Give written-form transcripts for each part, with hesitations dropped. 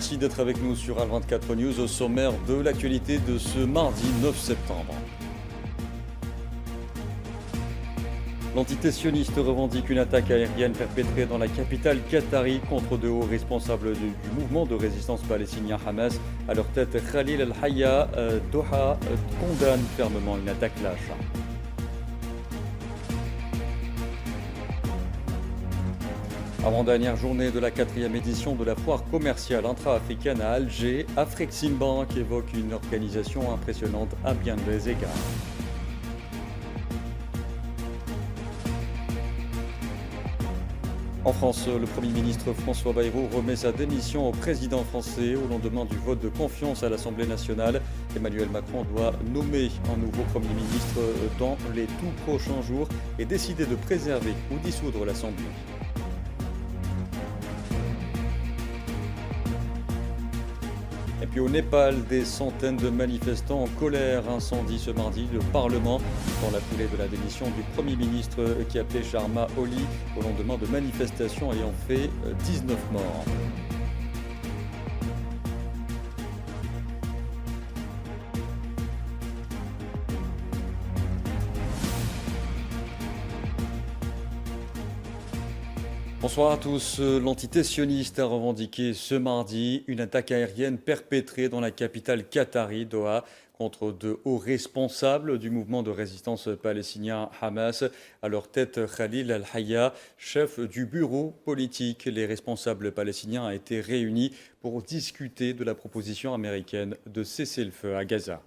merci d'être avec nous sur Al24 News au sommaire de l'actualité de ce mardi 9 septembre. L'entité sioniste revendique une attaque aérienne perpétrée dans la capitale qatari contre de hauts responsables du mouvement de résistance palestinien Hamas. À leur tête, Khalil al-Hayya, Doha condamne fermement une attaque lâche. Avant-dernière journée de la 4e édition de la foire commerciale intra-africaine à Alger, Afreximbank évoque une organisation impressionnante à bien des égards. En France, le Premier ministre François Bayrou remet sa démission au président français au lendemain du vote de confiance à l'Assemblée nationale. Emmanuel Macron doit nommer un nouveau Premier ministre dans les tout prochains jours et décider de préserver ou dissoudre l'Assemblée. Et puis au Népal, des centaines de manifestants en colère incendient ce mardi le Parlement dans la foulée de la démission du Premier ministre KP Sharma Oli au lendemain de manifestations ayant fait 19 morts. Bonsoir à tous. L'entité sioniste a revendiqué ce mardi une attaque aérienne perpétrée dans la capitale qatari, Doha, contre de hauts responsables du mouvement de résistance palestinien Hamas. À leur tête, Khalil al-Hayya, chef du bureau politique. Les responsables palestiniens ont été réunis pour discuter de la proposition américaine de cesser le feu à Gaza.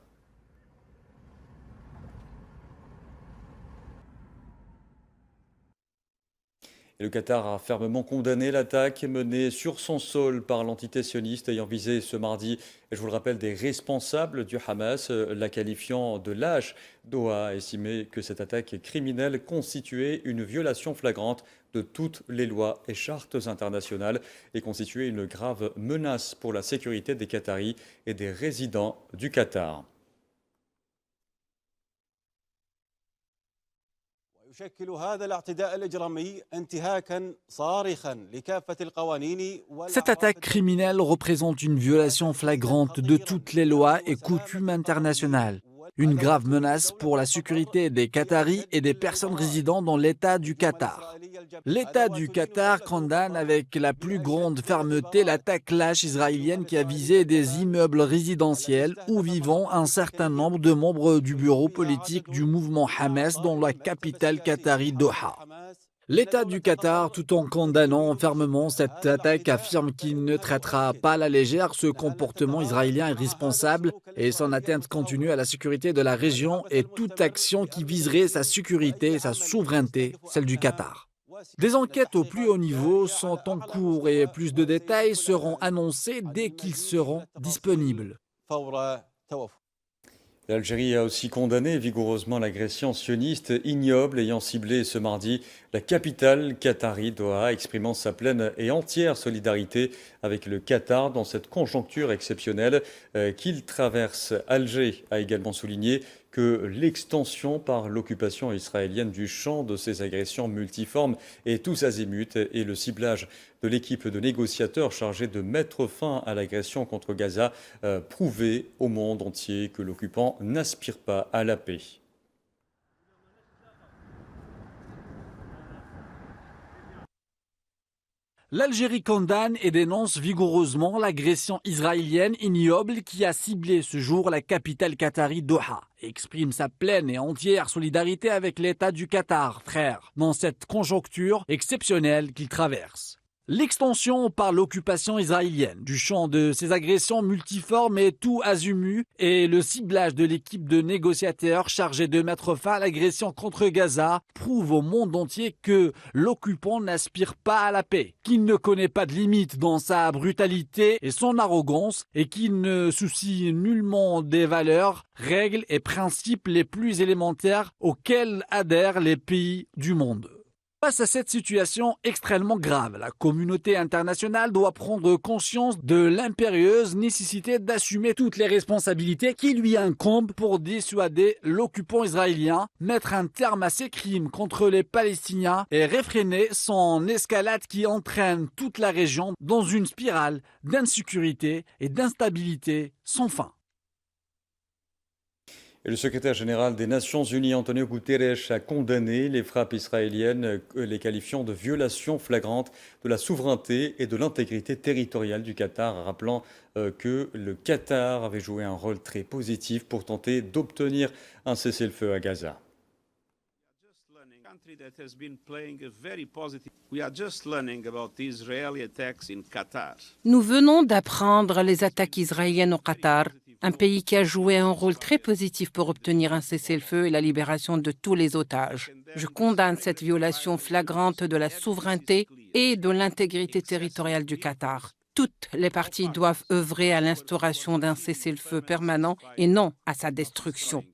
Et le Qatar a fermement condamné l'attaque menée sur son sol par l'entité sioniste ayant visé ce mardi, et je vous le rappelle, des responsables du Hamas, la qualifiant de lâche. Doha a estimé que cette attaque criminelle constituait une violation flagrante de toutes les lois et chartes internationales et constituait une grave menace pour la sécurité des Qataris et des résidents du Qatar. Cette attaque criminelle représente une violation flagrante de toutes les lois et coutumes internationales, une grave menace pour la sécurité des Qataris et des personnes résidant dans l'État du Qatar. L'État du Qatar condamne avec la plus grande fermeté l'attaque lâche israélienne qui a visé des immeubles résidentiels où vivent un certain nombre de membres du bureau politique du mouvement Hamas dans la capitale qatari Doha. L'État du Qatar, tout en condamnant fermement cette attaque, affirme qu'il ne traitera pas à la légère ce comportement israélien irresponsable et son atteinte continue à la sécurité de la région et toute action qui viserait sa sécurité et sa souveraineté, celle du Qatar. Des enquêtes au plus haut niveau sont en cours et plus de détails seront annoncés dès qu'ils seront disponibles. L'Algérie a aussi condamné vigoureusement l'agression sioniste ignoble ayant ciblé ce mardi la capitale qatari Doha, exprimant sa pleine et entière solidarité avec le Qatar dans cette conjoncture exceptionnelle qu'il traverse. Alger a également souligné que l'extension par l'occupation israélienne du champ de ces agressions multiformes et tous azimuts et le ciblage de l'équipe de négociateurs chargée de mettre fin à l'agression contre Gaza prouvaient au monde entier que l'occupant n'aspire pas à la paix. L'Algérie condamne et dénonce vigoureusement l'agression israélienne ignoble qui a ciblé ce jour la capitale qatari Doha et exprime sa pleine et entière solidarité avec l'État du Qatar, frère, dans cette conjoncture exceptionnelle qu'il traverse. L'extension par l'occupation israélienne du champ de ces agressions multiformes et tout azimut et le ciblage de l'équipe de négociateurs chargée de mettre fin à l'agression contre Gaza prouvent au monde entier que l'occupant n'aspire pas à la paix, qu'il ne connaît pas de limite dans sa brutalité et son arrogance et qu'il ne soucie nullement des valeurs, règles et principes les plus élémentaires auxquels adhèrent les pays du monde. Face à cette situation extrêmement grave, la communauté internationale doit prendre conscience de l'impérieuse nécessité d'assumer toutes les responsabilités qui lui incombent pour dissuader l'occupant israélien, mettre un terme à ses crimes contre les Palestiniens et réfréner son escalade qui entraîne toute la région dans une spirale d'insécurité et d'instabilité sans fin. Et le secrétaire général des Nations Unies, Antonio Guterres, a condamné les frappes israéliennes, les qualifiant de violations flagrantes de la souveraineté et de l'intégrité territoriale du Qatar, rappelant que le Qatar avait joué un rôle très positif pour tenter d'obtenir un cessez-le-feu à Gaza. Nous venons d'apprendre les attaques israéliennes au Qatar, un pays qui a joué un rôle très positif pour obtenir un cessez-le-feu et la libération de tous les otages. Je condamne cette violation flagrante de la souveraineté et de l'intégrité territoriale du Qatar. Toutes les parties doivent œuvrer à l'instauration d'un cessez-le-feu permanent et non à sa destruction.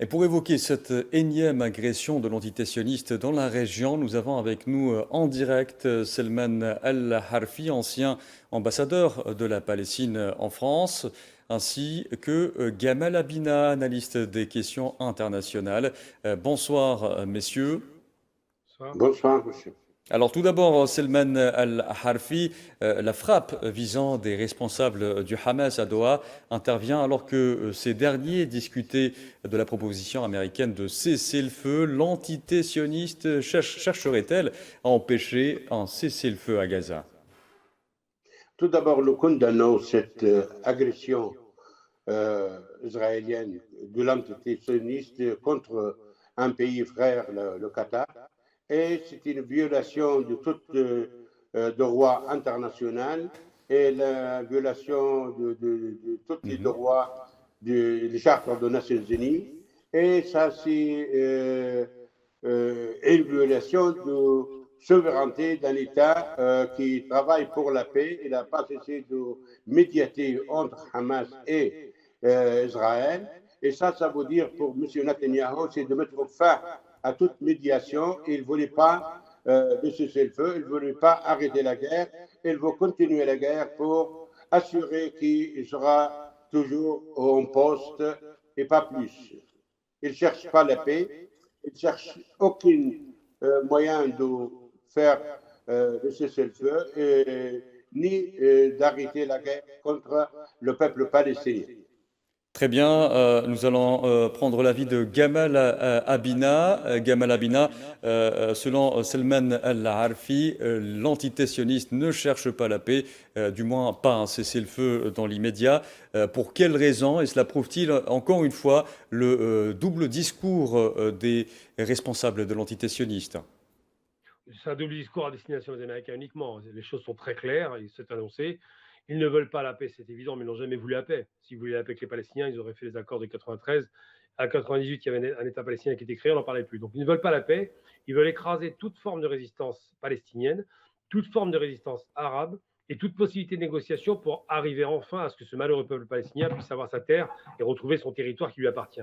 Et pour évoquer cette énième agression de l'entité sioniste dans la région, nous avons avec nous en direct Selman Al-Harfi, ancien ambassadeur de la Palestine en France, ainsi que Gamal Abina, analyste des questions internationales. Bonsoir, messieurs. Bonsoir, monsieur. Alors tout d'abord, Selman Al-Harfi, la frappe visant des responsables du Hamas à Doha intervient alors que ces derniers discutaient de la proposition américaine de cesser le feu. L'entité sioniste chercherait-elle à empêcher un cessez-le-feu à Gaza? Tout d'abord, nous condamnons cette agression israélienne de l'entité sioniste contre un pays frère, le Qatar. Et c'est une violation de tout droit international et la violation de tous les droits des chartes des Nations Unies. Et ça, c'est une violation de souveraineté d'un État qui travaille pour la paix. Il n'a pas cessé de médiater entre Hamas et Israël. Et ça veut dire pour M. Netanyahou, c'est de mettre fin à toute médiation. Il ne voulait pas de cessez-le-feu, il ne voulait pas arrêter la guerre, il veut continuer la guerre pour assurer qu'il sera toujours en poste et pas plus. Il ne cherche pas la paix, il ne cherche aucun moyen de faire le cessez-le-feu ni d'arrêter la guerre contre le peuple palestinien. Très bien, nous allons prendre l'avis de Gamal Abina. Gamal Abina, selon Selman Al-Harfi, l'entité sioniste ne cherche pas la paix, du moins pas un cessez-le-feu dans l'immédiat. Pour quelles raisons? Et cela prouve-t-il encore une fois le double discours des responsables de l'entité sioniste? C'est un double discours à destination des Américains uniquement. Les choses sont très claires, c'est annoncé. Ils ne veulent pas la paix, c'est évident, mais ils n'ont jamais voulu la paix. S'ils voulaient la paix avec les Palestiniens, ils auraient fait les accords de 93. À 98, il y avait un État palestinien qui était créé, on n'en parlait plus. Donc ils ne veulent pas la paix, ils veulent écraser toute forme de résistance palestinienne, toute forme de résistance arabe et toute possibilité de négociation pour arriver enfin à ce que ce malheureux peuple palestinien puisse avoir sa terre et retrouver son territoire qui lui appartient.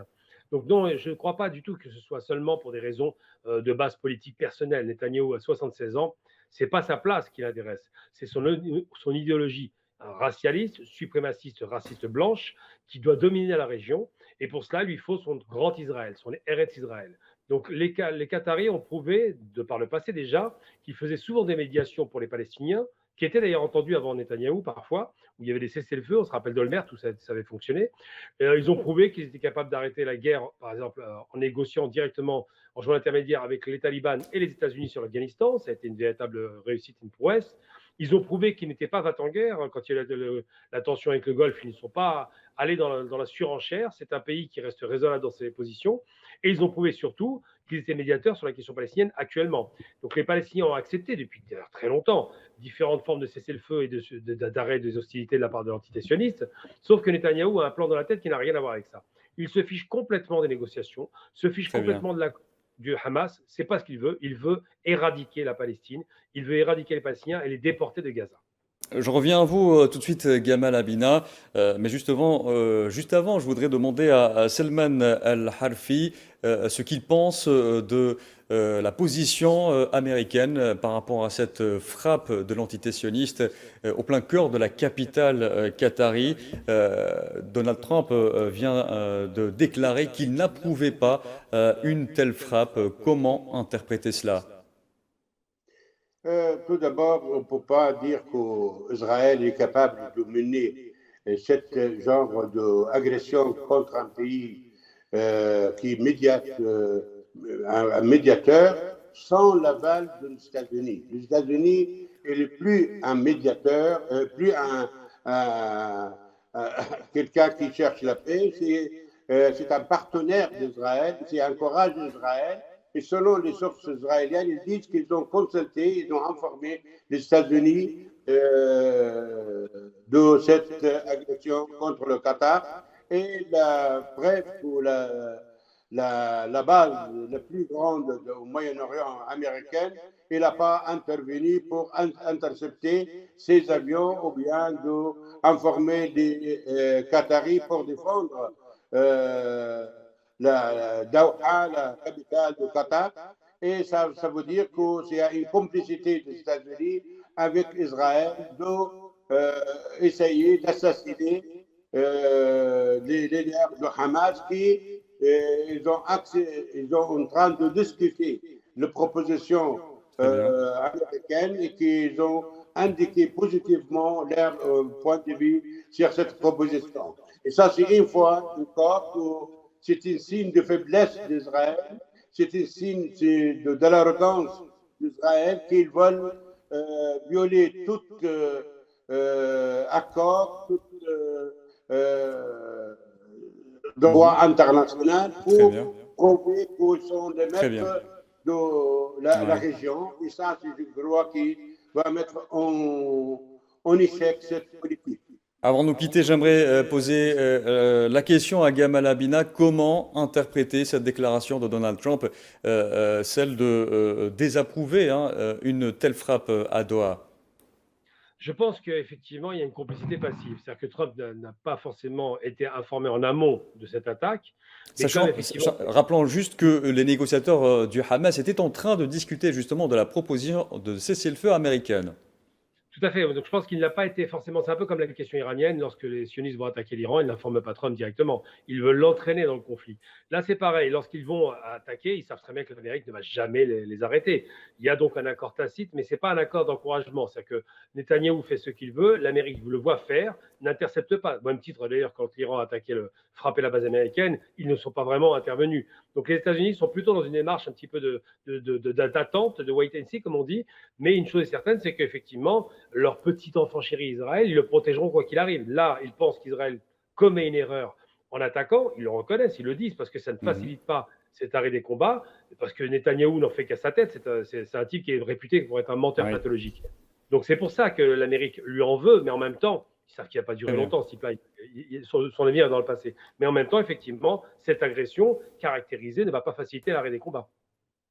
Donc non, je ne crois pas du tout que ce soit seulement pour des raisons de base politique personnelle. Netanyahou a 76 ans, ce n'est pas sa place qui l'intéresse, c'est son idéologie racialiste, suprémaciste, raciste blanche, qui doit dominer la région. Et pour cela, il lui faut son grand Israël, son Eretz Israël. Donc les Qataris ont prouvé, de par le passé déjà, qu'ils faisaient souvent des médiations pour les Palestiniens, qui étaient d'ailleurs entendus avant Netanyahou parfois, où il y avait des cessez-le-feu, on se rappelle d'Olmert, où ça avait fonctionné. Ils ont prouvé qu'ils étaient capables d'arrêter la guerre, par exemple, en négociant directement, en jouant l'intermédiaire avec les talibans et les États-Unis sur l'Afghanistan. Ça a été une véritable réussite, une prouesse. Ils ont prouvé qu'ils n'étaient pas va-t-en-guerre. Quand il y a eu la tension avec le Golfe, ils ne sont pas allés dans la surenchère. C'est un pays qui reste raisonnable dans ses positions. Et ils ont prouvé surtout qu'ils étaient médiateurs sur la question palestinienne actuellement. Donc les Palestiniens ont accepté depuis très longtemps différentes formes de cessez-le-feu et d'arrêt des hostilités de la part de l'entité sioniste. Sauf que Netanyahou a un plan dans la tête qui n'a rien à voir avec ça. Il se fiche complètement des négociations, se fiche complètement du Hamas. C'est pas ce qu'il veut. Il veut éradiquer la Palestine. Il veut éradiquer les Palestiniens et les déporter de Gaza. Je reviens à vous tout de suite, Gamal Abina. Mais juste avant, je voudrais demander à Selman Al-Harfi ce qu'il pense de la position américaine par rapport à cette frappe de l'entité sioniste au plein cœur de la capitale qatari. Donald Trump vient de déclarer qu'il n'approuvait pas une telle frappe. Comment interpréter cela? Tout d'abord, on ne peut pas dire qu'Israël est capable de mener ce genre d'agression contre un pays qui médiate, un médiateur, sans l'aval des États-Unis. Les États-Unis, il n'est plus un médiateur, plus quelqu'un qui cherche la paix, c'est un partenaire d'Israël, c'est encourage Israël. Et selon les sources israéliennes, ils disent qu'ils ont consulté, ils ont informé les États-Unis de cette agression contre le Qatar. Et la preuve ou la base la plus grande au Moyen-Orient américaine, il n'a pas intervenu pour intercepter ces avions ou bien d'informer des Qataris pour défendre la Doha, la capitale du Qatar. Et ça veut dire qu'il y a une complicité des États-Unis avec Israël d'essayer d'assassiner les leaders de Hamas qui ils sont en train de discuter les propositions américaines et qu'ils ont indiqué positivement leur point de vue sur cette proposition. Et ça, c'est une fois encore que c'est un signe de faiblesse d'Israël, c'est un signe de l'arrogance d'Israël qu'ils veulent violer tout accord, tout droit international pour prouver qu'ils sont les maîtres de la région. Et ça, c'est une loi qui va mettre en échec cette politique. Avant de nous quitter, j'aimerais poser la question à Gamal Abina. Comment interpréter cette déclaration de Donald Trump, celle de désapprouver une telle frappe à Doha? Je pense qu'effectivement, il y a une complicité passive. C'est-à-dire que Trump n'a pas forcément été informé en amont de cette attaque. Rappelons juste que les négociateurs du Hamas étaient en train de discuter justement de la proposition de cessez-le-feu américaine. Tout à fait. Donc, je pense qu'il n'a pas été forcément. C'est un peu comme la question iranienne. Lorsque les sionistes vont attaquer l'Iran, ils n'informent pas Trump directement. Ils veulent l'entraîner dans le conflit. Là, c'est pareil. Lorsqu'ils vont attaquer, ils savent très bien que l'Amérique ne va jamais les arrêter. Il y a donc un accord tacite, mais ce n'est pas un accord d'encouragement. C'est-à-dire que Netanyahou fait ce qu'il veut, l'Amérique le voit faire, n'intercepte pas. Au même titre, d'ailleurs, quand l'Iran a frappé la base américaine, ils ne sont pas vraiment intervenus. Donc, les États-Unis sont plutôt dans une démarche un petit peu d'attente, de wait and see, comme on dit. Mais une chose est certaine, c'est qu'effectivement, leur petit enfant chéri Israël, ils le protégeront quoi qu'il arrive. Là, ils pensent qu'Israël commet une erreur en attaquant, ils le reconnaissent, ils le disent, parce que ça ne facilite pas cet arrêt des combats, parce que Netanyahou n'en fait qu'à sa tête, c'est un type qui est réputé pour être un menteur pathologique. Donc c'est pour ça que l'Amérique lui en veut, mais en même temps, ils savent qu'il n'a pas duré longtemps, ce type-là, son avenir est dans le passé. Mais en même temps, effectivement, cette agression caractérisée ne va pas faciliter l'arrêt des combats.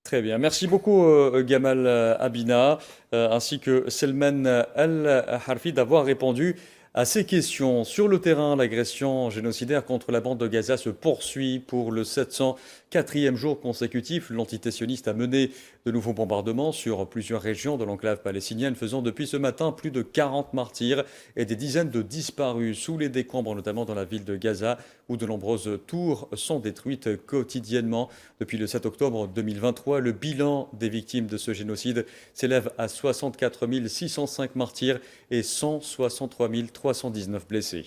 Très bien. Merci beaucoup, Gamal Abina, ainsi que Selman Al-Harfi d'avoir répondu à ces questions. Sur le terrain, l'agression génocidaire contre la bande de Gaza se poursuit pour le 704e jour consécutif. L'entité sioniste a mené de nouveaux bombardements sur plusieurs régions de l'enclave palestinienne, faisant depuis ce matin plus de 40 martyrs et des dizaines de disparus sous les décombres, notamment dans la ville de Gaza, où de nombreuses tours sont détruites quotidiennement. Depuis le 7 octobre 2023, le bilan des victimes de ce génocide s'élève à 64 605 martyrs et 163 319 blessés.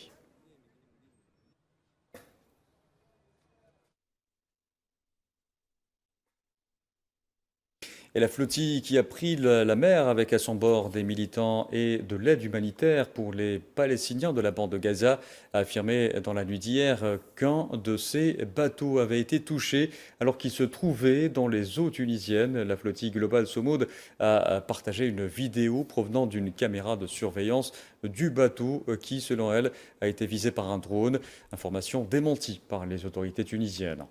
Et la flottille qui a pris la mer avec à son bord des militants et de l'aide humanitaire pour les Palestiniens de la bande de Gaza a affirmé dans la nuit d'hier qu'un de ces bateaux avait été touché alors qu'il se trouvait dans les eaux tunisiennes. La flottille Global Somoud a partagé une vidéo provenant d'une caméra de surveillance du bateau qui, selon elle, a été visé par un drone. Information démentie par les autorités tunisiennes.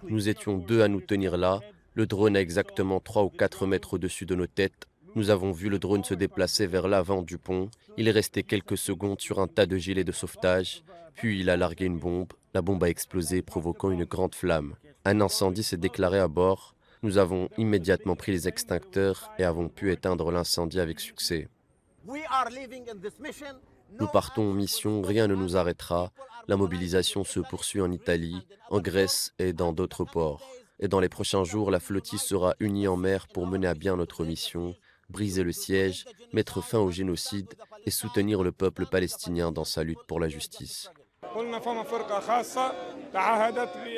Nous étions deux à nous tenir là, Le drone à exactement 3 ou 4 mètres au-dessus de nos têtes. Nous avons vu le drone se déplacer vers l'avant du pont. Il est resté quelques secondes sur un tas de gilets de sauvetage. Puis il a largué une bombe. La bombe a explosé, provoquant une grande flamme. Un incendie s'est déclaré à bord. Nous avons immédiatement pris les extincteurs et avons pu éteindre l'incendie avec succès. Nous partons en mission, rien ne nous arrêtera. La mobilisation se poursuit en Italie, en Grèce et dans d'autres ports. Et dans les prochains jours, la flottille sera unie en mer pour mener à bien notre mission, briser le siège, mettre fin au génocide et soutenir le peuple palestinien dans sa lutte pour la justice.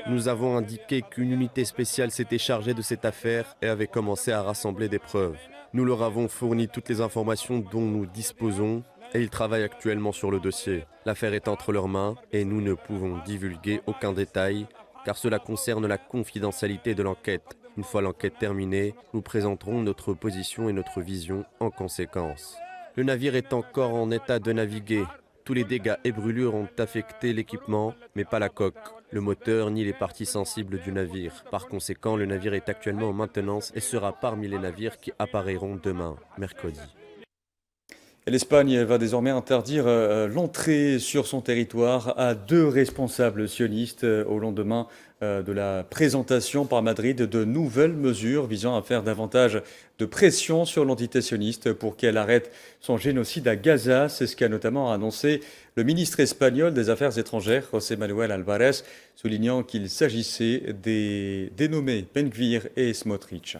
Nous avons indiqué qu'une unité spéciale s'était chargée de cette affaire et avait commencé à rassembler des preuves. Nous leur avons fourni toutes les informations dont nous disposons et ils travaillent actuellement sur le dossier. L'affaire est entre leurs mains et nous ne pouvons divulguer aucun détail car cela concerne la confidentialité de l'enquête. Une fois l'enquête terminée, nous présenterons notre position et notre vision en conséquence. Le navire est encore en état de naviguer. Tous les dégâts et brûlures ont affecté l'équipement, mais pas la coque, le moteur ni les parties sensibles du navire. Par conséquent, le navire est actuellement en maintenance et sera parmi les navires qui apparaîtront demain, mercredi. L'Espagne va désormais interdire l'entrée sur son territoire à 2 responsables sionistes au lendemain de la présentation par Madrid de nouvelles mesures visant à faire davantage de pression sur l'entité sioniste pour qu'elle arrête son génocide à Gaza. C'est ce qu'a notamment annoncé le ministre espagnol des Affaires étrangères, José Manuel Álvarez, soulignant qu'il s'agissait des dénommés Ben Gvir et Smotrich.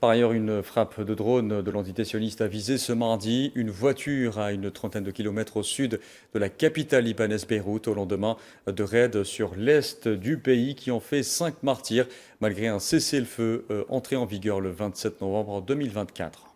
Par ailleurs, une frappe de drone de l'entité sioniste a visé ce mardi une voiture à une trentaine de kilomètres au sud de la capitale libanaise Beyrouth au lendemain de raids sur l'est du pays qui ont fait 5 martyrs malgré un cessez-le-feu entré en vigueur le 27 novembre 2024.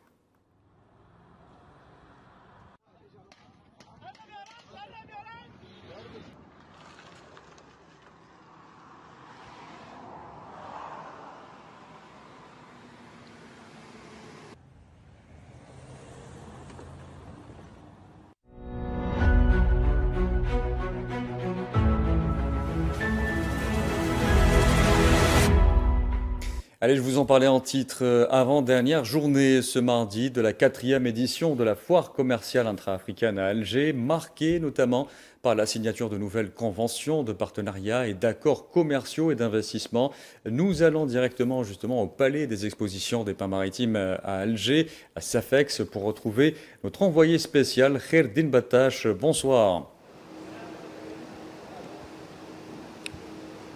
Allez, je vous en parlais en titre avant-dernière journée ce mardi de la 4e édition de la foire commerciale intra-africaine à Alger, marquée notamment par la signature de nouvelles conventions de partenariat et d'accords commerciaux et d'investissement. Nous allons directement justement au Palais des Expositions des Pins Maritimes à Alger, à Safex, pour retrouver notre envoyé spécial, Kherdin Batache. Bonsoir.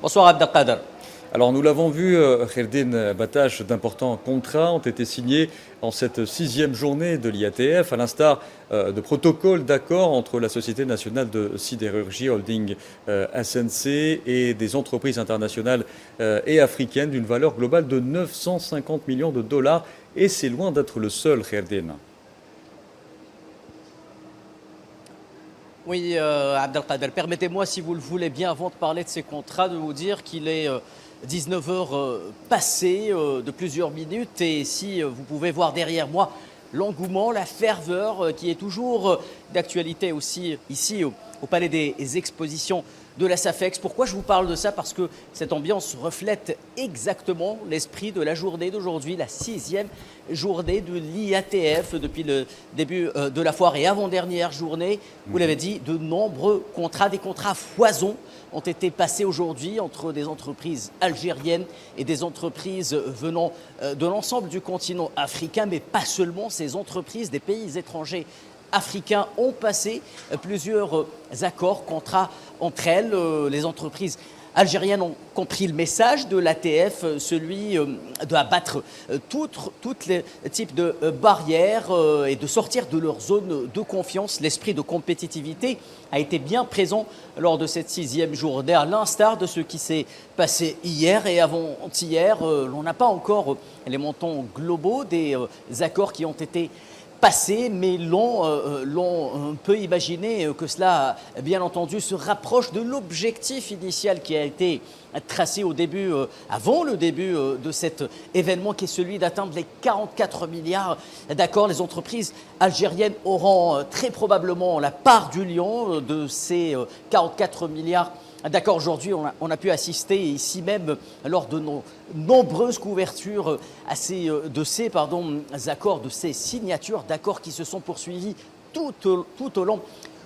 Bonsoir Abdelkader. Alors nous l'avons vu, Kherdin Batache, d'importants contrats ont été signés en cette 6e journée de l'IATF, à l'instar de protocoles d'accord entre la Société nationale de sidérurgie Holding SNC et des entreprises internationales et africaines d'une valeur globale de 950 millions de dollars. Et c'est loin d'être le seul, Kherdin. Oui, Abdelkader, permettez-moi, si vous le voulez bien, avant de parler de ces contrats, de vous dire qu'il est 19h passées de plusieurs minutes. Et si vous pouvez voir derrière moi l'engouement, la ferveur qui est toujours d'actualité aussi ici au Palais des Expositions de la Safex. Pourquoi je vous parle de ça? Parce que cette ambiance reflète exactement l'esprit de la journée d'aujourd'hui, la 6e journée de l'IATF depuis le début de la foire et avant-dernière journée. Vous l'avez dit, de nombreux contrats, des contrats à foison ont été passés aujourd'hui entre des entreprises algériennes et des entreprises venant de l'ensemble du continent africain, mais pas seulement. Ces entreprises des pays étrangers africains ont passé plusieurs accords, contrats entre elles. Les entreprises algériennes ont compris le message de l'ATF, celui d'abattre tous les types de barrières et de sortir de leur zone de confiance. L'esprit de compétitivité a été bien présent lors de cette 6e journée, à l'instar de ce qui s'est passé hier et avant-hier. On n'a pas encore les montants globaux des accords qui ont été passé, mais l'on peut imaginer que cela, bien entendu, se rapproche de l'objectif initial qui a été tracé au début, avant le début de cet événement, qui est celui d'atteindre les 44 milliards d'accords. Les entreprises algériennes auront très probablement la part du lion de ces 44 milliards d'accord, aujourd'hui, on a pu assister ici même lors de nos nombreuses couvertures de ces accords, de ces signatures d'accords qui se sont poursuivis tout au long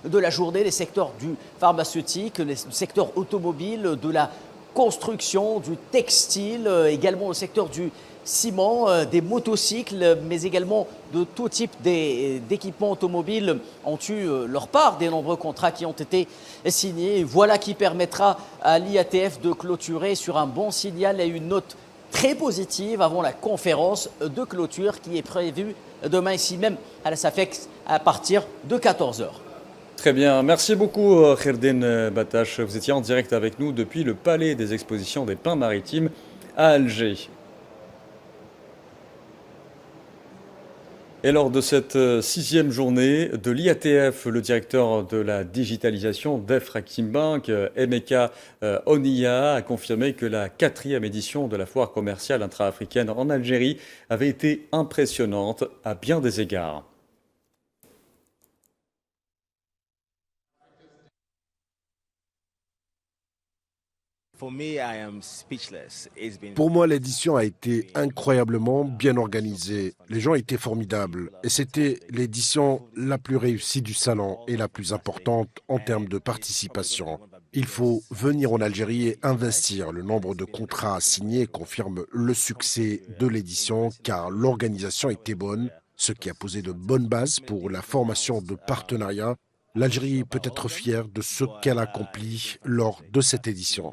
de la journée. Les secteurs du pharmaceutique, le secteur automobile, de la construction, du textile, également le secteur du ciment, des motocycles, mais également de tout type d'équipements automobiles ont eu leur part des nombreux contrats qui ont été signés. Voilà qui permettra à l'IATF de clôturer sur un bon signal et une note très positive avant la conférence de clôture qui est prévue demain ici même à la SAFEX à partir de 14h. Très bien, merci beaucoup Kherdine Batache. Vous étiez en direct avec nous depuis le Palais des Expositions des Pins Maritimes à Alger. Et lors de cette 6e journée de l'IATF, le directeur de la digitalisation d'Exim-Bank, Emeka Oniya, a confirmé que la 4e édition de la foire commerciale intra-africaine en Algérie avait été impressionnante à bien des égards. Pour moi, l'édition a été incroyablement bien organisée. Les gens étaient formidables. Et c'était l'édition la plus réussie du salon et la plus importante en termes de participation. Il faut venir en Algérie et investir. Le nombre de contrats signés confirme le succès de l'édition car l'organisation était bonne, ce qui a posé de bonnes bases pour la formation de partenariats. L'Algérie peut être fière de ce qu'elle a accompli lors de cette édition.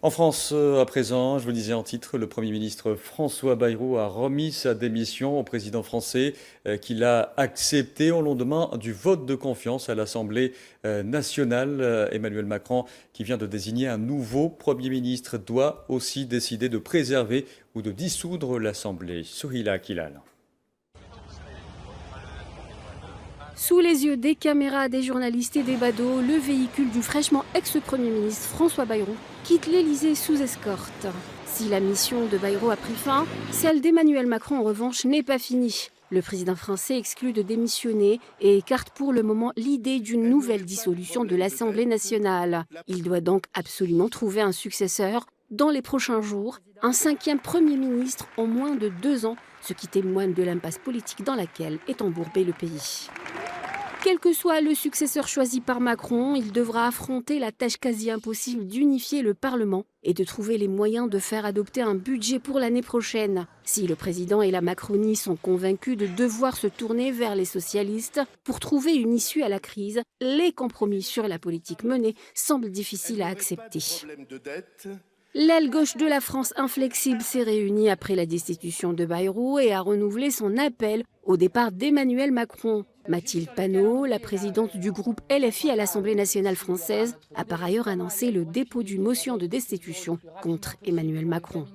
En France, à présent, je vous le disais en titre, le Premier ministre François Bayrou a remis sa démission au président français qu'il a accepté au lendemain du vote de confiance à l'Assemblée nationale. Emmanuel Macron, qui vient de désigner un nouveau Premier ministre, doit aussi décider de préserver ou de dissoudre l'Assemblée. Souhila Kilal. Sous les yeux des caméras, des journalistes et des badauds, le véhicule du fraîchement ex-Premier ministre François Bayrou quitte l'Elysée sous escorte. Si la mission de Bayrou a pris fin, celle d'Emmanuel Macron en revanche n'est pas finie. Le président français exclut de démissionner et écarte pour le moment l'idée d'une nouvelle dissolution de l'Assemblée nationale. Il doit donc absolument trouver un successeur dans les prochains jours, un 5e Premier ministre en moins de 2 ans, ce qui témoigne de l'impasse politique dans laquelle est embourbé le pays. Quel que soit le successeur choisi par Macron, il devra affronter la tâche quasi impossible d'unifier le Parlement et de trouver les moyens de faire adopter un budget pour l'année prochaine. Si le président et la Macronie sont convaincus de devoir se tourner vers les socialistes pour trouver une issue à la crise, les compromis sur la politique menée semblent difficiles à accepter. L'aile gauche de la France inflexible s'est réunie après la destitution de Bayrou et a renouvelé son appel au départ d'Emmanuel Macron. Mathilde Panot, la présidente du groupe LFI à l'Assemblée nationale française, a par ailleurs annoncé le dépôt d'une motion de destitution contre Emmanuel Macron.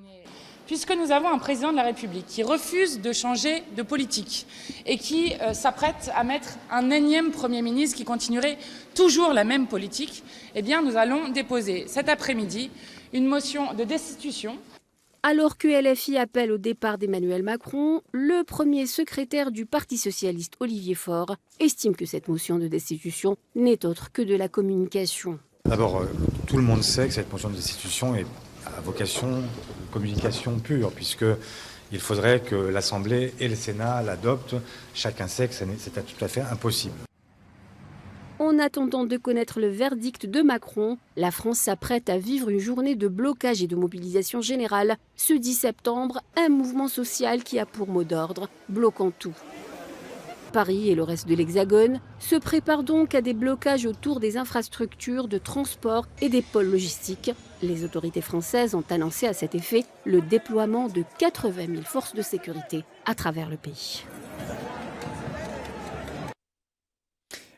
Puisque nous avons un président de la République qui refuse de changer de politique et qui s'apprête à mettre un énième Premier ministre qui continuerait toujours la même politique, eh bien nous allons déposer cet après-midi une motion de destitution. Alors que LFI appelle au départ d'Emmanuel Macron, le premier secrétaire du Parti socialiste, Olivier Faure, estime que cette motion de destitution n'est autre que de la communication. D'abord, tout le monde sait que cette motion de destitution est à vocation de communication pure, puisqu'il faudrait que l'Assemblée et le Sénat l'adoptent. Chacun sait que c'est tout à fait impossible. En attendant de connaître le verdict de Macron, la France s'apprête à vivre une journée de blocage et de mobilisation générale. Ce 10 septembre, un mouvement social qui a pour mot d'ordre « bloquant tout ». Paris et le reste de l'Hexagone se préparent donc à des blocages autour des infrastructures de transport et des pôles logistiques. Les autorités françaises ont annoncé à cet effet le déploiement de 80 000 forces de sécurité à travers le pays.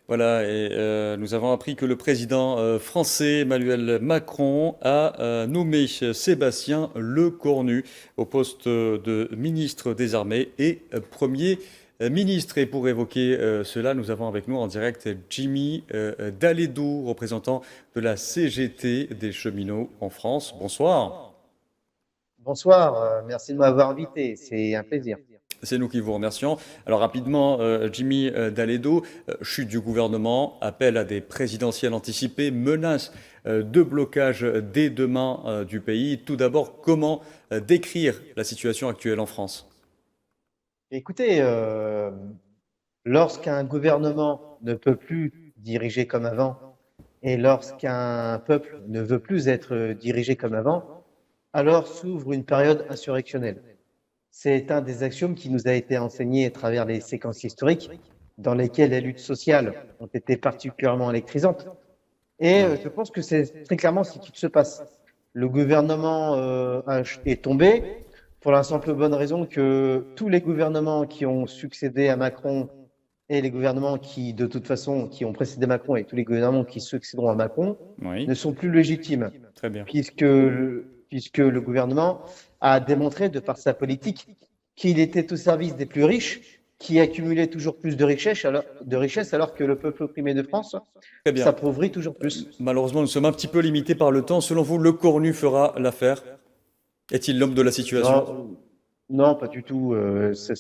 Voilà, et nous avons appris que le président français Emmanuel Macron a nommé Sébastien Lecornu au poste de ministre des Armées et Premier ministre. Et pour évoquer cela, nous avons avec nous en direct Jimmy Dalédou, représentant de la CGT des cheminots en France. Bonsoir. Bonsoir, merci de m'avoir invité, c'est un plaisir. C'est nous qui vous remercions. Alors rapidement, Jimmy Dalédou, chute du gouvernement, appel à des présidentielles anticipées, menace de blocage dès demain du pays. Tout d'abord, comment décrire la situation actuelle en France ? Écoutez, lorsqu'un gouvernement ne peut plus diriger comme avant et lorsqu'un peuple ne veut plus être dirigé comme avant, alors s'ouvre une période insurrectionnelle. C'est un des axiomes qui nous a été enseigné à travers les séquences historiques dans lesquelles les luttes sociales ont été particulièrement électrisantes. Et je pense que c'est très clairement ce qui se passe. Le gouvernement est tombé pour la simple bonne raison que tous les gouvernements qui ont succédé à Macron et les gouvernements qui, de toute façon, qui ont précédé Macron et tous les gouvernements qui succéderont à Macron ne sont plus légitimes. Très bien. Puisque le gouvernement a démontré, de par sa politique, qu'il était au service des plus riches, qui accumulait toujours plus de richesses, alors que le peuple opprimé de France s'appauvrit toujours plus. Malheureusement, nous sommes un petit peu limités par le temps. Selon vous, Lecornu fera l'affaire ? Est-il l'homme de la situation ? Non, pas du tout.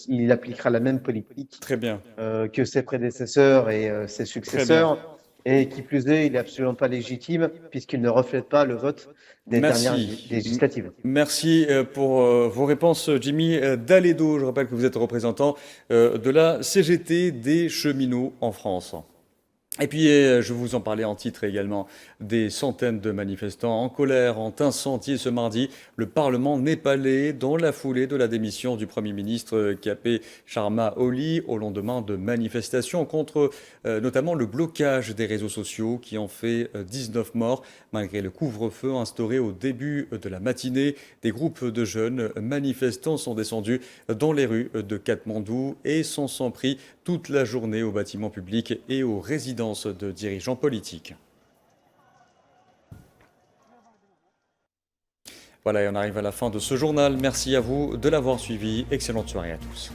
Il appliquera la même politique Très bien. Que ses prédécesseurs et ses successeurs. Et qui plus est, il n'est absolument pas légitime puisqu'il ne reflète pas le vote des dernières législatives. Merci pour vos réponses, Jimmy Dalédou. Je rappelle que vous êtes représentant de la CGT des cheminots en France. Et puis, je vous en parlais en titre également, des centaines de manifestants en colère ont incendié ce mardi le Parlement népalais dans la foulée de la démission du Premier ministre K.P. Sharma Oli au lendemain de manifestations contre notamment le blocage des réseaux sociaux qui ont fait 19 morts malgré le couvre-feu instauré au début de la matinée. Des groupes de jeunes manifestants sont descendus dans les rues de Katmandou et s'en sont pris toute la journée aux bâtiments publics et aux résidences de dirigeants politiques. Voilà, et on arrive à la fin de ce journal. Merci à vous de l'avoir suivi. Excellente soirée à tous.